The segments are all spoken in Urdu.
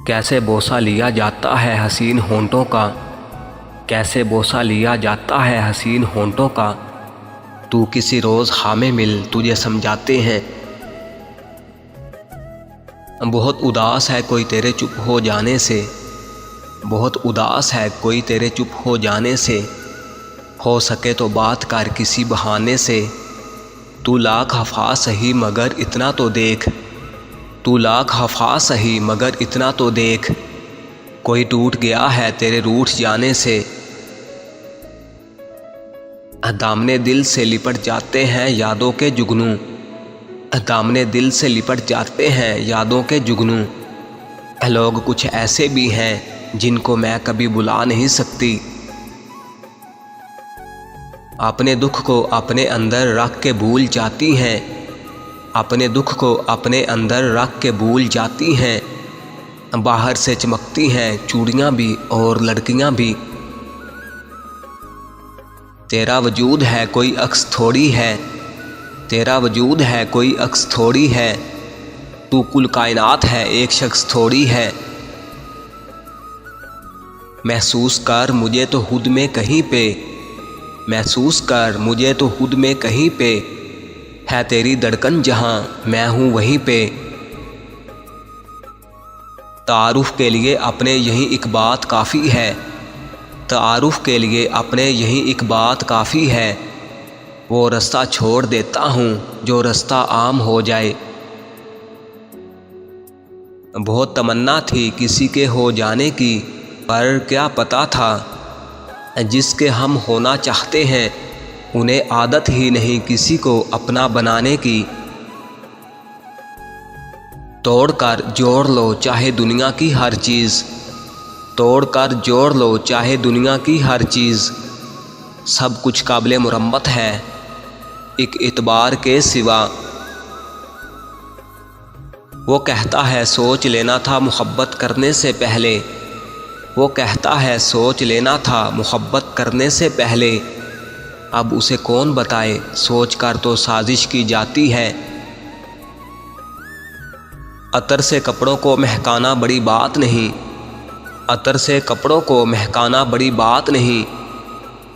کیسے بوسہ لیا جاتا ہے حسین ہونٹوں کا، کیسے بوسہ لیا جاتا ہے حسین ہونٹوں کا، تو کسی روز ہمیں مل تجھے سمجھاتے ہیں۔ بہت اداس ہے کوئی تیرے چپ ہو جانے سے، بہت اداس ہے کوئی تیرے چپ ہو جانے سے، ہو سکے تو بات کر کسی بہانے سے، تو لاکھ خفا سہی مگر اتنا تو دیکھ، تو لاکھ خفا سہی مگر اتنا تو دیکھ، کوئی ٹوٹ گیا ہے تیرے روٹھ جانے سے۔ دامنے دل سے لپٹ جاتے ہیں یادوں کے جگنوں، دامنے دل سے لپٹ جاتے ہیں یادوں کے جگنوں، لوگ کچھ ایسے بھی ہیں جن کو میں کبھی بلا نہیں سکتی، اپنے دکھ کو اپنے اندر رکھ کے بھول جاتی ہیں، اپنے دکھ کو اپنے اندر رکھ کے بھول جاتی ہیں، باہر سے چمکتی ہیں چوڑیاں بھی اور لڑکیاں بھی، تیرا وجود ہے کوئی عکس تھوڑی ہے، تیرا وجود ہے کوئی عکس تھوڑی ہے، تو کل کائنات ہے ایک شخص تھوڑی ہے، محسوس کر مجھے تو خود میں کہیں پہ، محسوس کر مجھے تو خود میں کہیں پہ، ہے تیری دھڑکن جہاں میں ہوں وہیں پہ، تعارف کے لیے اپنے یہیں ایک بات کافی ہے، تعارف کے لیے اپنے یہیں ایک بات کافی ہے، وہ رستہ چھوڑ دیتا ہوں جو رستہ عام ہو جائے، بہت تمنا تھی کسی کے ہو جانے کی، پر کیا پتا تھا جس کے ہم ہونا چاہتے ہیں انہیں عادت ہی نہیں کسی کو اپنا بنانے کی، توڑ کر جوڑ لو چاہے دنیا کی ہر چیز، توڑ کر جوڑ لو چاہے دنیا کی ہر چیز، سب کچھ قابل مرمت ہے ایک اعتبار کے سوا، وہ کہتا ہے سوچ لینا تھا محبت کرنے سے پہلے، وہ کہتا ہے سوچ لینا تھا محبت کرنے سے پہلے، اب اسے کون بتائے سوچ کر تو سازش کی جاتی ہے، عطر سے کپڑوں کو مہکانا بڑی بات نہیں، عطر سے کپڑوں کو مہکانا بڑی بات نہیں،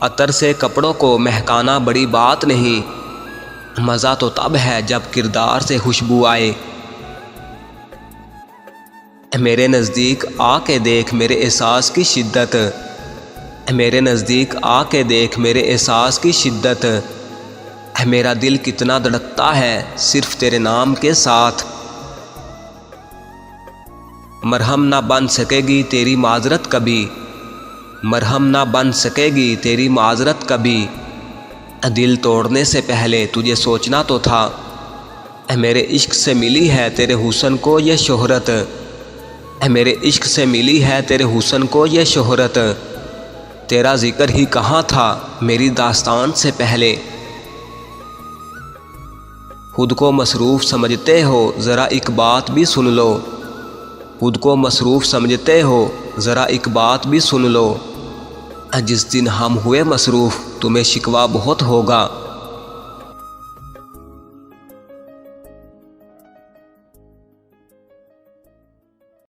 عطر سے کپڑوں کو مہکانا بڑی بات نہیں، مزہ تو تب ہے جب کردار سے خوشبو آئے، میرے نزدیک آ کے دیکھ میرے احساس کی شدت، میرے نزدیک آ کے دیکھ میرے احساس کی شدت، میرا دل کتنا دھڑکتا ہے صرف تیرے نام کے ساتھ، مرہم نہ بن سکے گی تیری معذرت کبھی، مرہم نہ بن سکے گی تیری معذرت کبھی، دل توڑنے سے پہلے تجھے سوچنا تو تھا، میرے عشق سے ملی ہے تیرے حسن کو یہ شہرت، میرے عشق سے ملی ہے تیرے حسن کو یہ شہرت، تیرا ذکر ہی کہاں تھا میری داستان سے پہلے، خود کو مصروف سمجھتے ہو ذرا ایک بات بھی سن لو، خود کو مصروف سمجھتے ہو ذرا ایک بات بھی سن لو، جس دن ہم ہوئے مصروف تمہیں شکوہ بہت ہوگا،